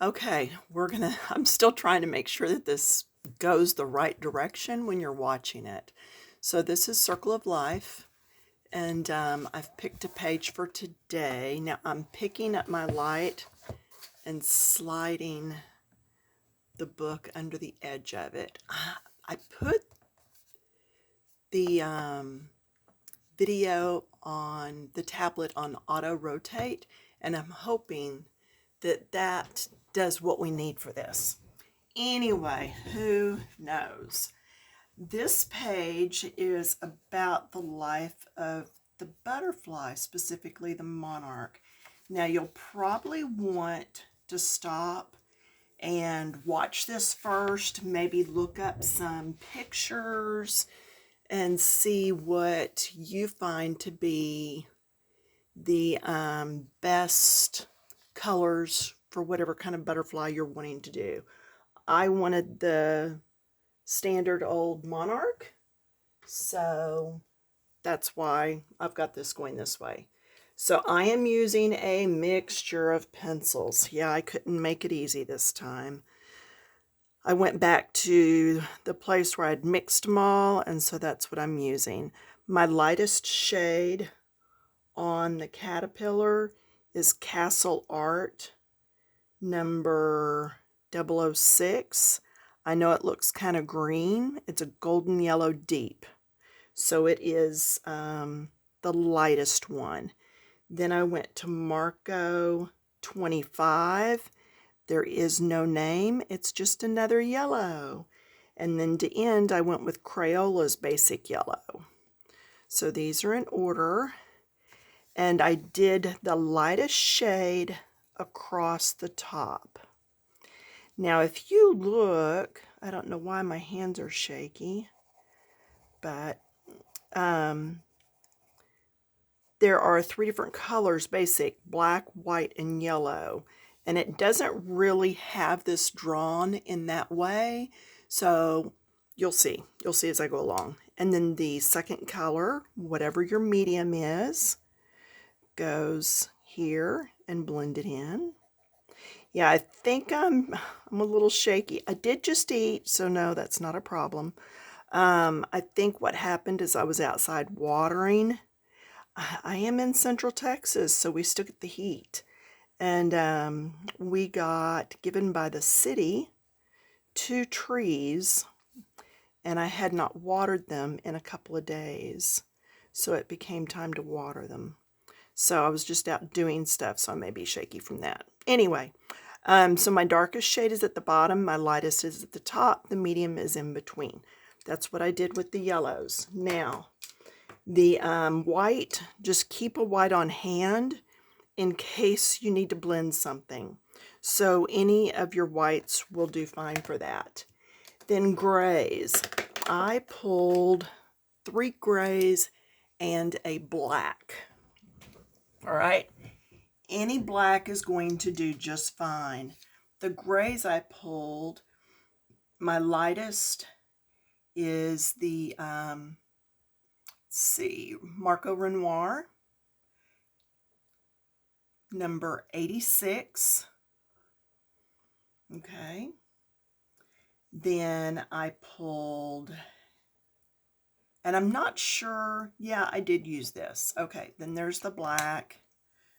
Okay, I'm still trying to make sure that this goes the right direction when you're watching it. So this is Circle of Life, and I've picked a page for today. Now I'm picking up my light and sliding the book under the edge of it. I put the video on the tablet on auto rotate, and I'm hoping that that does what we need for this. Anyway, who knows? This page is about the life of the butterfly, specifically the monarch. Now, you'll probably want to stop and watch this first, maybe look up some pictures and see what you find to be the best colors for whatever kind of butterfly you're wanting to do. I wanted the standard old monarch, so that's why I've got this going this way. So I am using a mixture of pencils. Yeah, I couldn't make it easy this time. I went back to the place where I'd mixed them all, and so that's what I'm using. My lightest shade on the caterpillar is Castle Art number 006. I know it looks kind of green. It's a golden yellow deep. So it is the lightest one. Then I went to Marco 25. There is no name. It's just another yellow. And then to end, I went with Crayola's basic yellow. So these are in order. And I did the lightest shade across the top. Now, if you look, I don't know why my hands are shaky, but there are 3 different colors, basic, black, white, and yellow. And it doesn't really have this drawn in that way. So you'll see as I go along. And then the second color, whatever your medium is, goes here and blend it in. Yeah, I think I'm a little shaky. I did just eat, so no, that's not a problem. I think what happened is I was outside watering. I am in Central Texas, so we still get the heat. And we got given by the city 2 trees, and I had not watered them in a couple of days. So it became time to water them. So I was just out doing stuff, so I may be shaky from that. Anyway, so my darkest shade is at the bottom, my lightest is at the top, the medium is in between. That's what I did with the yellows. Now, the white, just keep a white on hand in case you need to blend something. So any of your whites will do fine for that. Then grays. I pulled 3 grays and a black. All right. Any black is going to do just fine. The grays I pulled, my lightest is the, let's see, Marco Renoir, number 86. Okay. Then I pulled, and I'm not sure, yeah, I did use this. Okay, then there's the black.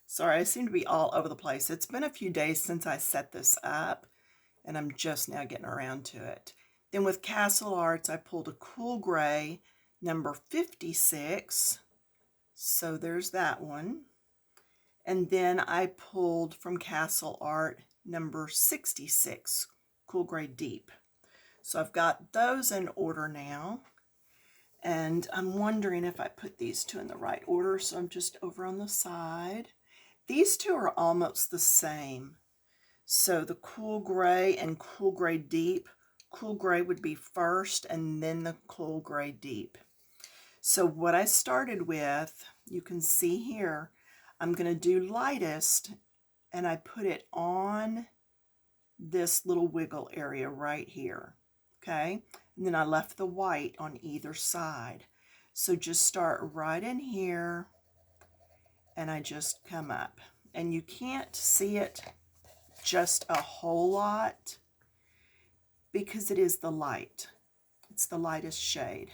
Sorry, I seem to be all over the place. It's been a few days since I set this up, and I'm just now getting around to it. Then with Castle Arts, I pulled a cool gray, number 56. So there's that one. And then I pulled from Castle Art, number 66, cool gray deep. So I've got those in order now. And I'm wondering if I put these 2 in the right order, so I'm just over on the side. These 2 are almost the same. So the cool gray and cool gray deep, cool gray would be first and then the cool gray deep. So what I started with, you can see here, I'm going to do lightest, and I put it on this little wiggle area right here. Okay, and then I left the white on either side. So just start right in here, and I just come up. And you can't see it just a whole lot because it is the light. It's the lightest shade.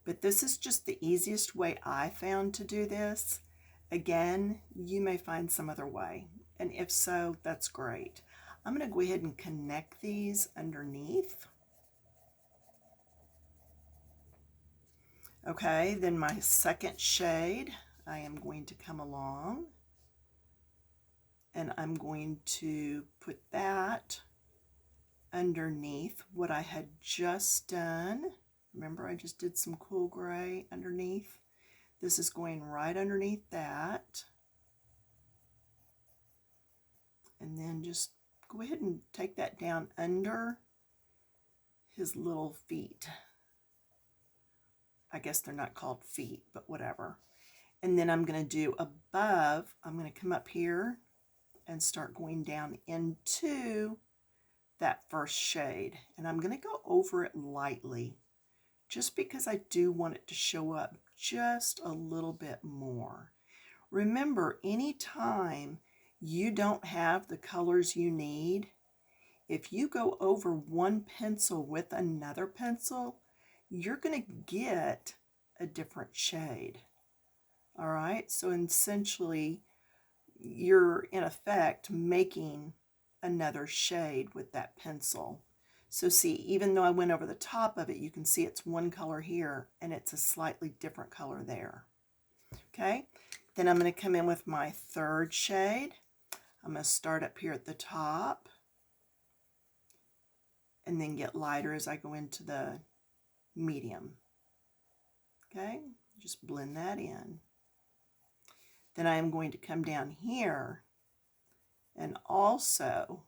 But this is just the easiest way I found to do this. Again, you may find some other way, and if so, that's great. I'm going to go ahead and connect these underneath. Okay, then my second shade, I am going to come along and I'm going to put that underneath what I had just done. Remember, I just did some cool gray underneath. This is going right underneath that. And then just go ahead and take that down under his little feet. I guess they're not called feet, but whatever. And then I'm going to do above, I'm going to come up here and start going down into that first shade. And I'm going to go over it lightly, just because I do want it to show up just a little bit more. Remember, anytime you don't have the colors you need, if you go over one pencil with another pencil, you're going to get a different shade. All right, so essentially, you're in effect making another shade with that pencil. So see, even though I went over the top of it, you can see it's one color here and it's a slightly different color there. Okay, then I'm going to come in with my third shade. I'm going to start up here at the top and then get lighter as I go into the medium. Okay, just blend that in. Then I am going to come down here and also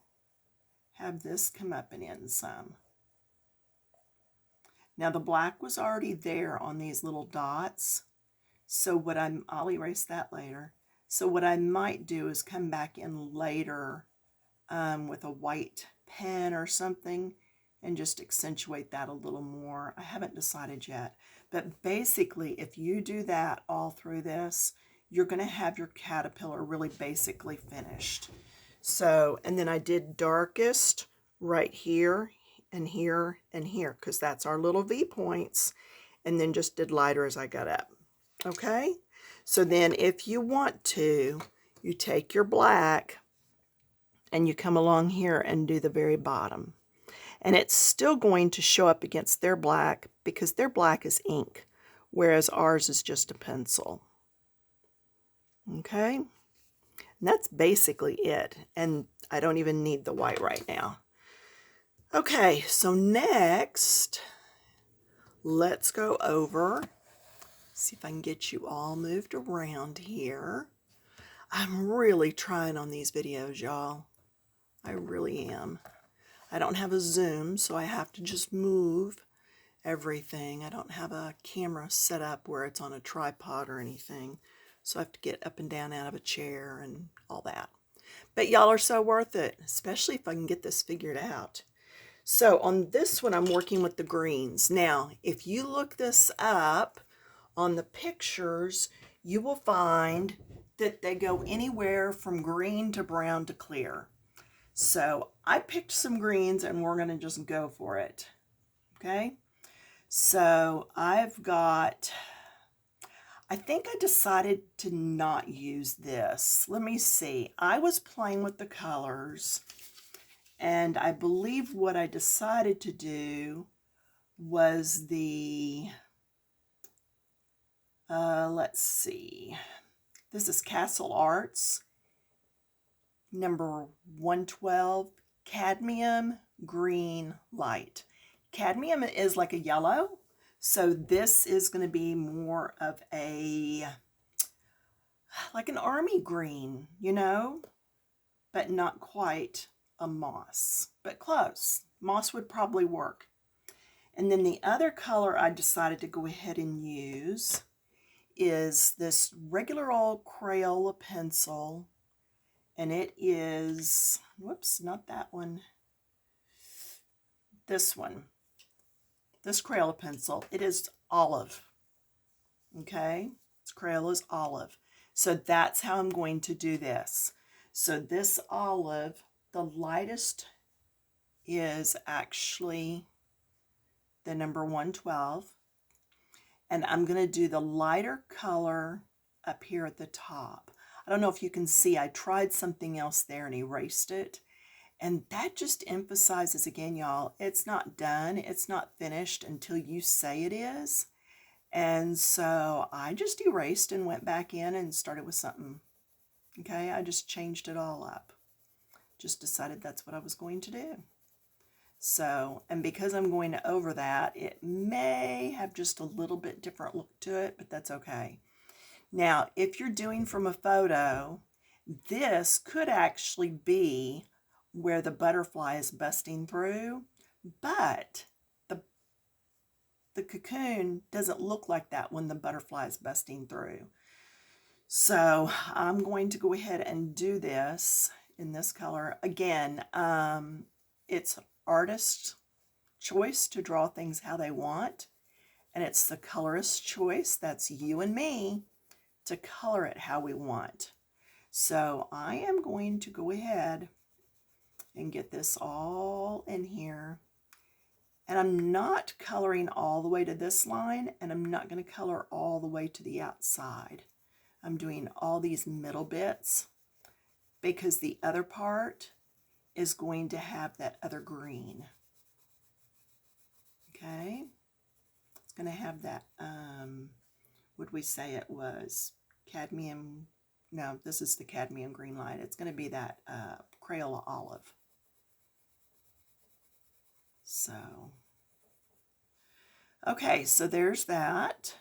have this come up and in some. Now the black was already there on these little dots, so I'll erase that later. So what I might do is come back in later with a white pen or something and just accentuate that a little more. I haven't decided yet, but basically if you do that all through this, you're going to have your caterpillar really basically finished. So, and then I did darkest right here and here and here because that's our little V points, and then just did lighter as I got up. Okay, so then if you want to, you take your black and you come along here and do the very bottom. And it's still going to show up against their black because their black is ink, whereas ours is just a pencil. Okay, and that's basically it. And I don't even need the white right now. Okay, so next, let's go over, see if I can get you all moved around here. I'm really trying on these videos, y'all. I really am. I don't have a zoom, so I have to just move everything. I don't have a camera set up where it's on a tripod or anything, so I have to get up and down out of a chair and all that. But y'all are so worth it, especially if I can get this figured out. So on this one, I'm working with the greens. Now, if you look this up on the pictures, you will find that they go anywhere from green to brown to clear. So I picked some greens and we're going to just go for it. Okay. So I've got, I think I decided to not use this. Let me see. I was playing with the colors, and I believe what I decided to do was the, let's see. This is Castle Arts, number 112, Cadmium Green Light. Cadmium is like a yellow, so this is going to be more of a, like an army green, you know, but not quite a moss, but close. Moss would probably work. And then the other color I decided to go ahead and use is this regular old Crayola pencil, and it is, whoops, not that one, this one, this Crayola pencil. It is olive, okay? It's Crayola's olive. So that's how I'm going to do this. So this olive, the lightest is actually the number 112. And I'm going to do the lighter color up here at the top. I don't know if you can see, I tried something else there and erased it. And that just emphasizes again, y'all, it's not done, it's not finished until you say it is. And so I just erased and went back in and started with something. Okay, I just changed it all up. Just decided that's what I was going to do. So, and because I'm going over that, it may have just a little bit different look to it, but that's okay. Now, if you're doing from a photo, this could actually be where the butterfly is busting through, but the cocoon doesn't look like that when the butterfly is busting through. So I'm going to go ahead and do this in this color. Again, it's artist's choice to draw things how they want, and it's the colorist's choice, that's you and me, to color it how we want. So I am going to go ahead and get this all in here. And I'm not coloring all the way to this line, and I'm not going to color all the way to the outside. I'm doing all these middle bits because the other part is going to have that other green. Okay, it's going to have that, would we say it was cadmium? No, this is the cadmium green light. It's going to be that Crayola olive. So, okay, so there's that.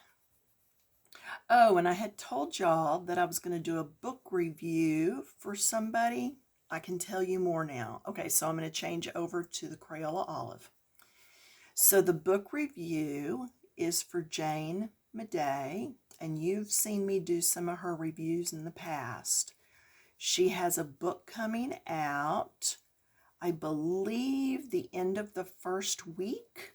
Oh, and I had told y'all that I was going to do a book review for somebody. I can tell you more now. Okay, so I'm going to change over to the Crayola olive. So the book review is for Jane Madej, and you've seen me do some of her reviews in the past. She has a book coming out, I believe the end of the first week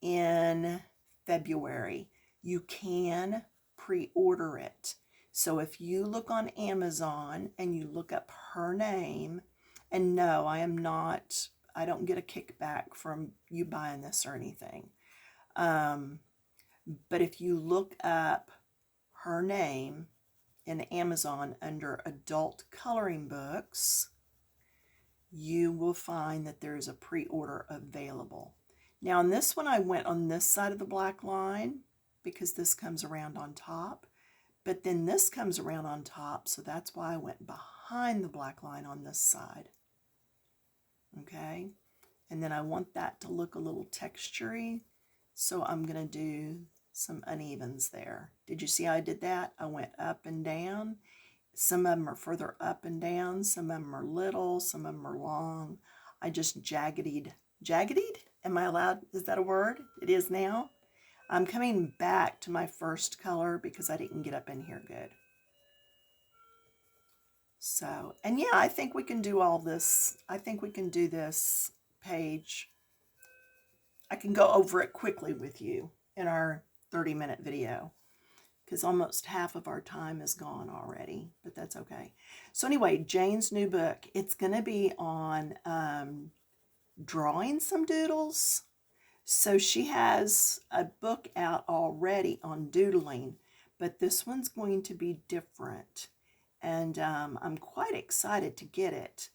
in February. You can pre-order it. So if you look on Amazon and you look up her name, and no, I don't get a kickback from you buying this or anything. But if you look up her name in Amazon under adult coloring books, you will find that there's a pre-order available. Now on this one, I went on this side of the black line because this comes around on top, but then this comes around on top, so that's why I went behind the black line on this side. Okay, and then I want that to look a little textury, so I'm going to do some unevens there. Did you see how I did that? I went up and down. Some of them are further up and down, some of them are little, some of them are long. I just jaggedied. Jaggedied? Am I allowed? Is that a word? It is now. I'm coming back to my first color because I didn't get up in here good. So, and yeah, I think we can do all this. I think we can do this page. I can go over it quickly with you in our 30-minute video, because almost half of our time is gone already, but that's okay. So anyway, Jane's new book, it's going to be on drawing some doodles. So she has a book out already on doodling, but this one's going to be different. And I'm quite excited to get it,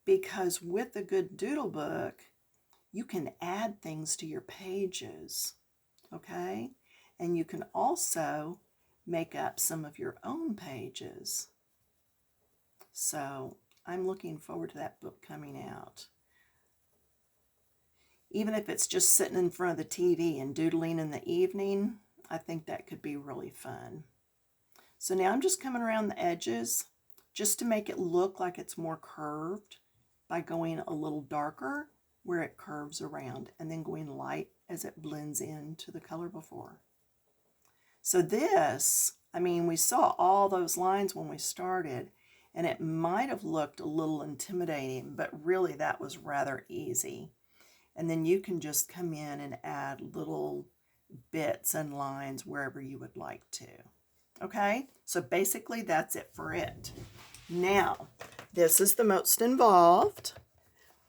because with a good doodle book, you can add things to your pages, okay? And you can also make up some of your own pages. So I'm looking forward to that book coming out. Even if it's just sitting in front of the TV and doodling in the evening, I think that could be really fun. So now I'm just coming around the edges just to make it look like it's more curved by going a little darker where it curves around and then going light as it blends into the color before. So this, I mean, we saw all those lines when we started, and it might have looked a little intimidating, but really that was rather easy. And then you can just come in and add little bits and lines wherever you would like to. Okay, so basically that's it for it. Now, this is the most involved,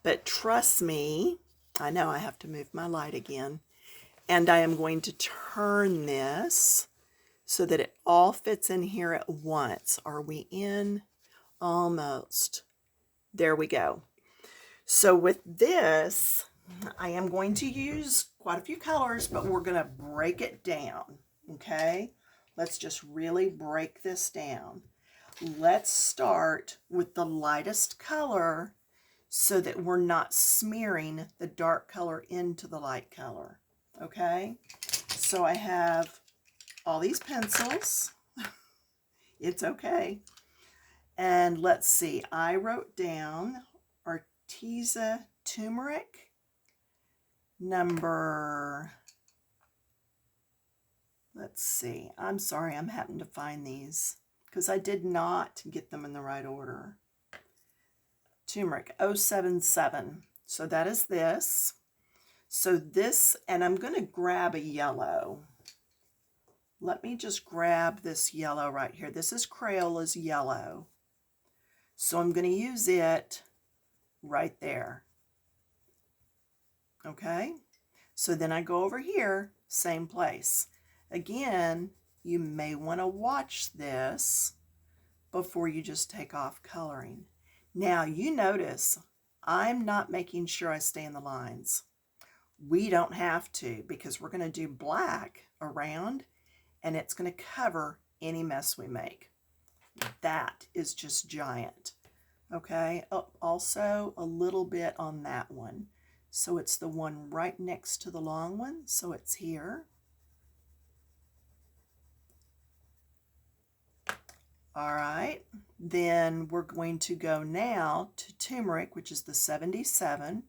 but trust me, I know I have to move my light again, and I am going to turn this so that it all fits in here at once. Are we in? Almost. There we go. So with this, I am going to use quite a few colors, but we're going to break it down, okay? Let's just really break this down. Let's start with the lightest color so that we're not smearing the dark color into the light color, okay? So I have all these pencils. It's okay. And let's see, I wrote down Arteza turmeric number, let's see, I'm sorry, I'm having to find these because I did not get them in the right order. Turmeric 077. So that is this. So this, and I'm going to grab a yellow. Let me just grab this yellow right here. This is Crayola's yellow. So I'm going to use it right there. Okay? So then I go over here, same place. Again, you may want to watch this before you just take off coloring. Now you notice I'm not making sure I stay in the lines. We don't have to because we're going to do black around and it's going to cover any mess we make. That is just giant. Okay, oh, also a little bit on that one. So it's the one right next to the long one, so it's here. All right, then we're going to go now to turmeric, which is the 77.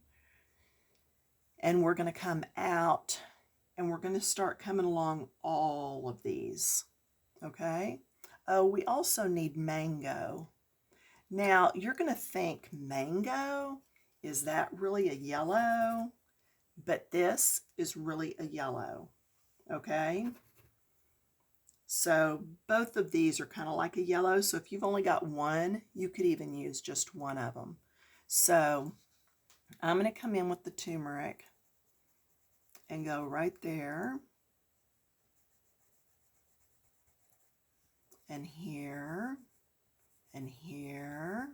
And we're going to come out and we're going to start coming along all of these. Okay, oh, we also need mango. Now, you're going to think mango, is that really a yellow? But this is really a yellow, okay? So both of these are kind of like a yellow. So if you've only got one, you could even use just one of them. So I'm going to come in with the turmeric and go right there and here and here.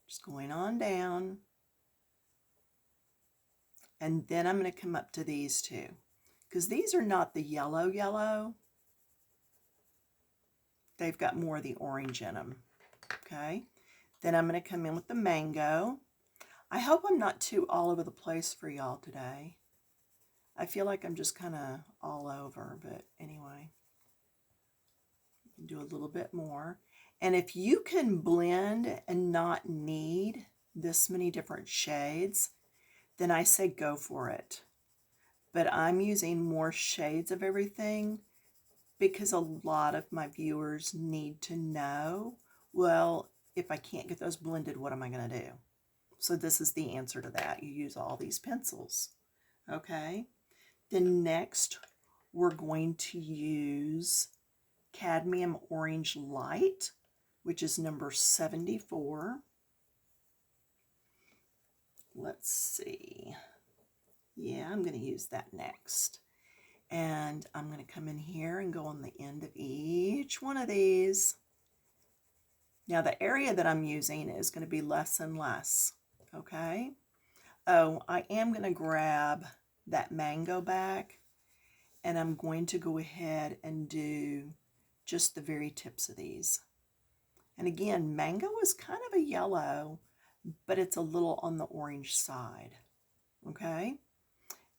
Just going on down. And then I'm going to come up to these two because these are not the yellow. They've got more of the orange in them. Okay. Then I'm going to come in with the mango. I hope I'm not too all over the place for y'all today. I feel like I'm just kind of all over, but anyway. Do a little bit more. And if you can blend and not need this many different shades, then I say go for it. But I'm using more shades of everything because a lot of my viewers need to know, well, if I can't get those blended, what am I going to do? So this is the answer to that. You use all these pencils. Okay. Then next, we're going to use cadmium orange light, which is number 74. Let's see. Yeah, I'm going to use that next. And I'm going to come in here and go on the end of each one of these. Now the area that I'm using is going to be less and less. Okay. Oh, I am going to grab that mango back and I'm going to go ahead and do just the very tips of these. And again, mango is kind of a yellow, but it's a little on the orange side. Okay.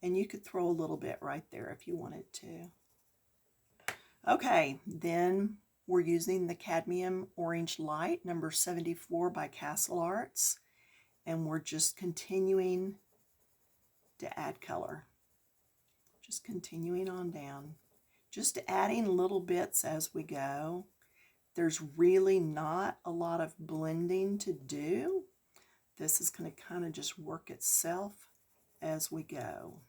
And you could throw a little bit right there if you wanted to. Okay, then we're using the cadmium orange light, number 74 by Castle Arts. And we're just continuing to add color. Just continuing on down. Just adding little bits as we go. There's really not a lot of blending to do. This is going to kind of just work itself as we go.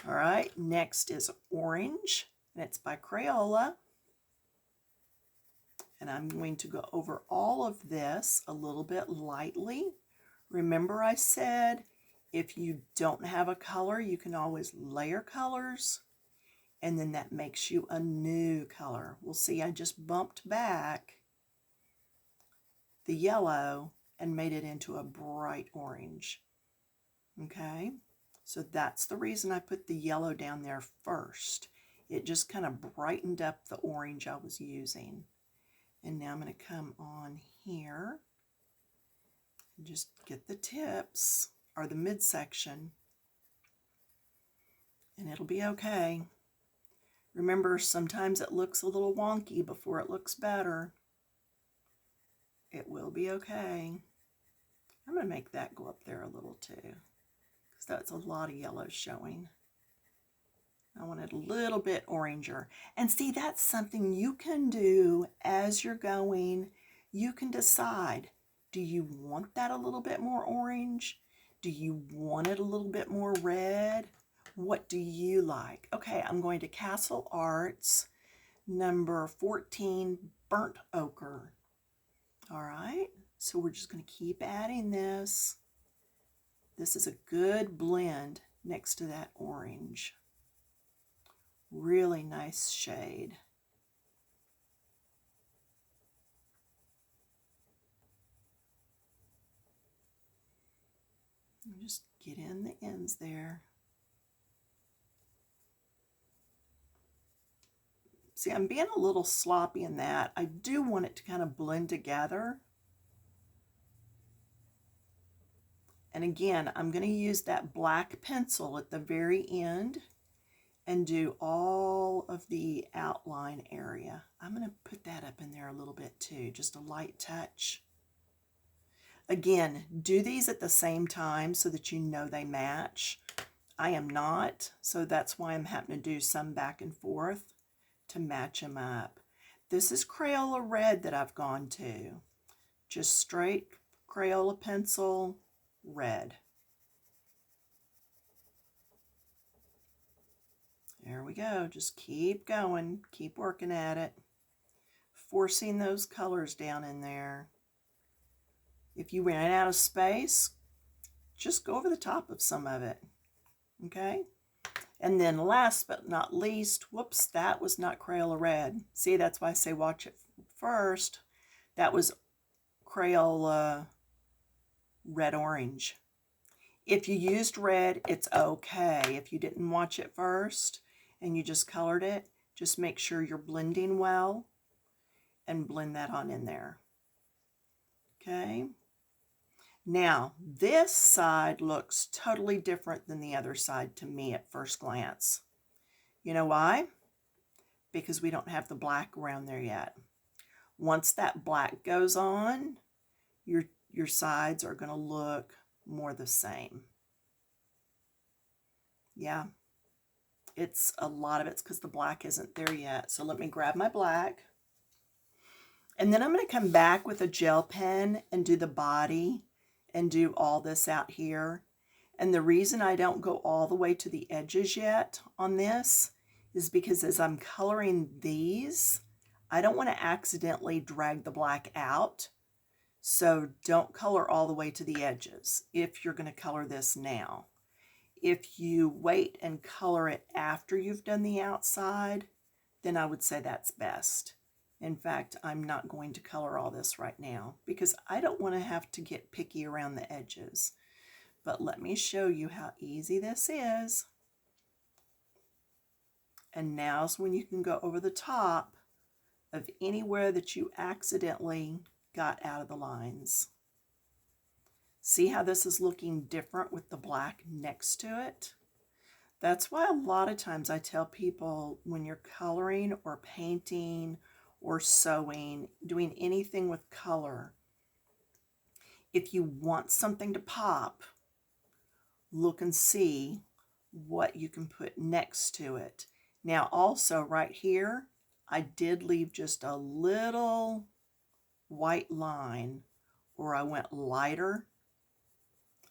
All right, next is orange, and it's by Crayola. And I'm going to go over all of this a little bit lightly. Remember I said if you don't have a color, you can always layer colors, and then that makes you a new color. We'll see I just bumped back the yellow and made it into a bright orange. Okay, so that's the reason I put the yellow down there first. It just kind of brightened up the orange I was using. And now I'm going to come on here and just get the tips, or the midsection, and it'll be okay. Remember, sometimes it looks a little wonky before it looks better. It will be okay. I'm going to make that go up there a little too, because that's a lot of yellow showing. I want it a little bit oranger. And see, that's something you can do as you're going. You can decide, do you want that a little bit more orange? Do you want it a little bit more red? What do you like? Okay, I'm going to Castle Arts, number 14, Burnt Ochre. All right, so we're just going to keep adding this. This is a good blend next to that orange. Really nice shade. And just get in the ends there. See, I'm being a little sloppy in that. I do want it to kind of blend together. And again, I'm going to use that black pencil at the very end and do all of the outline area. I'm going to put that up in there a little bit too, just a light touch. Again, do these at the same time so that you know they match. I am not, so that's why I'm having to do some back and forth to match them up. This is Crayola red that I've gone to. Just straight Crayola pencil red. There we go. Just keep going. Keep working at it. Forcing those colors down in there. If you ran out of space, just go over the top of some of it. Okay? And then last but not least, whoops, that was not Crayola red. See, that's why I say watch it first. That was Crayola red orange. If you used red, it's okay. If you didn't watch it first and you just colored it, just make sure you're blending well and blend that on in there. Okay. Now, this side looks totally different than the other side to me at first glance. You know why? Because we don't have the black around there yet. Once that black goes on, your sides are going to look more the same. Yeah, it's a lot of it's because the black isn't there yet. So let me grab my black. And then I'm going to come back with a gel pen and do the body and do all this out here. And the reason I don't go all the way to the edges yet on this is because as I'm coloring these, I don't want to accidentally drag the black out. So don't color all the way to the edges if you're going to color this now. If you wait and color it after you've done the outside, then I would say that's best. In fact, I'm not going to color all this right now because I don't want to have to get picky around the edges. But let me show you how easy this is. And now's when you can go over the top of anywhere that you accidentally got out of the lines. See how this is looking different with the black next to it? That's why a lot of times I tell people when you're coloring or painting or sewing, doing anything with color, if you want something to pop, look and see what you can put next to it. Now also right here, I did leave just a little white line, or I went lighter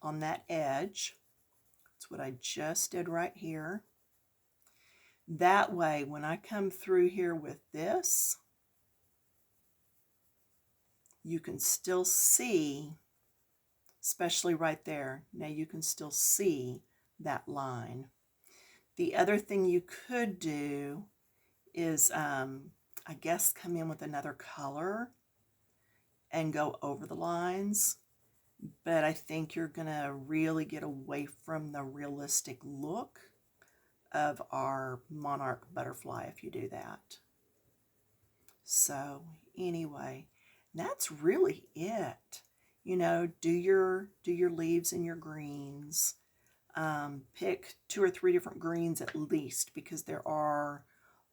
on that edge. That's what I just did right here. That way, when I come through here with this, you can still see, especially right there. Now you can still see that line. The other thing you could do is, I guess, come in with another color and go over the lines. But I think you're going to really get away from the realistic look of our monarch butterfly if you do that. So anyway, that's really it. You know, do your leaves and your greens. Pick 2 or 3 different greens at least, because there are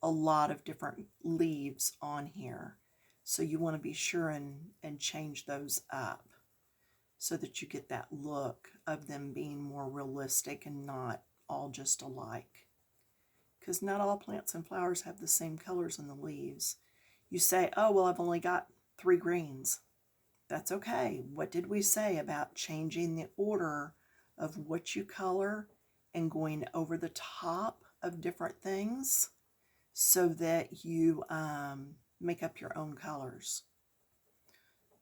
a lot of different leaves on here. So you want to be sure and change those up so that you get that look of them being more realistic and not all just alike. Because not all plants and flowers have the same colors in the leaves. You say, oh, well, I've only got 3 greens. That's okay. What did we say about changing the order of what you color and going over the top of different things so that you make up your own colors?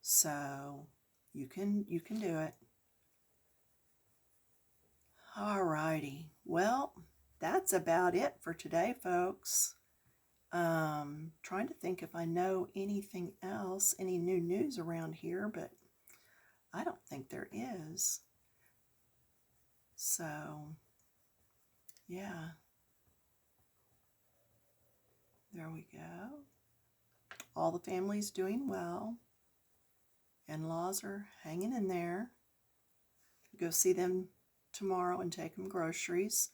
So you can do it. Alrighty. Well, that's about it for today, folks. Trying to think if I know anything else, any new news around here, but I don't think there is. So, yeah. There we go. All the family's doing well. In-laws are hanging in there. Go see them tomorrow and take them groceries.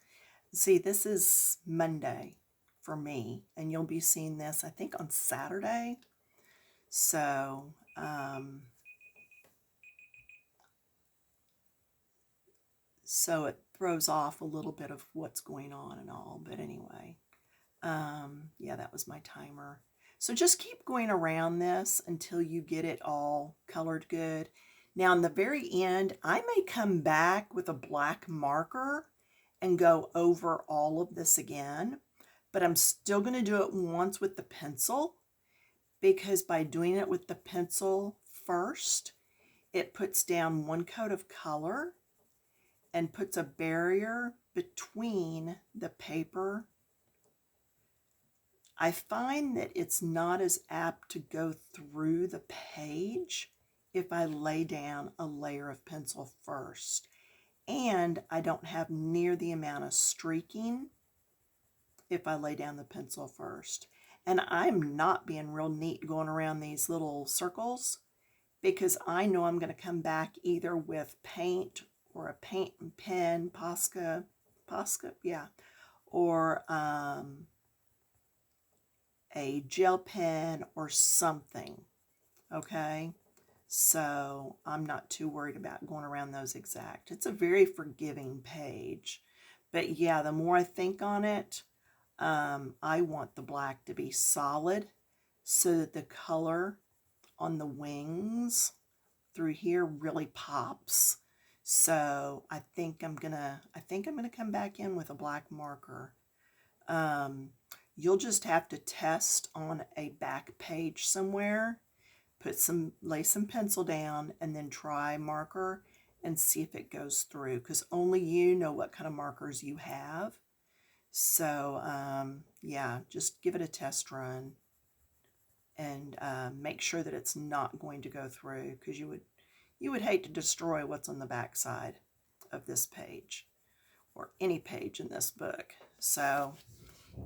See, this is Monday for me, and you'll be seeing this, I think, on Saturday. So, so it throws off a little bit of what's going on and all. But anyway, yeah, that was my timer. So just keep going around this until you get it all colored good. Now, in the very end, I may come back with a black marker and go over all of this again, but I'm still going to do it once with the pencil, because by doing it with the pencil first, it puts down one coat of color and puts a barrier between the paper. I find that it's not as apt to go through the page if I lay down a layer of pencil first. And I don't have near the amount of streaking if I lay down the pencil first. And I'm not being real neat going around these little circles, because I know I'm going to come back either with paint or a paint and pen, Posca, yeah, or a gel pen or something, okay? So I'm not too worried about going around those exact. It's a very forgiving page. But yeah, the more I think on it, I want the black to be solid so that the color on the wings through here really pops. So I think I'm gonna come back in with a black marker. You'll just have to test on a back page somewhere, lay some pencil down, and then try marker and see if it goes through, because only you know what kind of markers you have. So yeah, just give it a test run and make sure that it's not going to go through, because you would hate to destroy what's on the back side of this page or any page in this book. So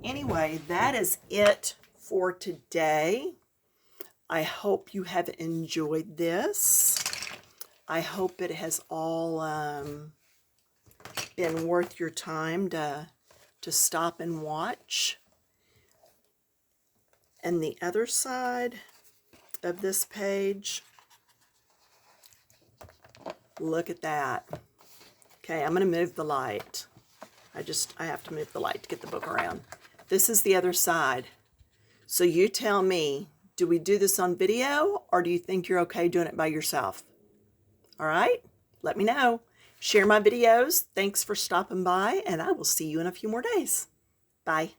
anyway, that is it for today. I hope you have enjoyed this. I hope it has all been worth your time to stop and watch. And the other side of this page, look at that. Okay, I'm going to move the light. I have to move the light to get the book around. This is the other side. So you tell me, do we do this on video, or do you think you're okay doing it by yourself? All right, let me know. Share my videos. Thanks for stopping by, and I will see you in a few more days. Bye.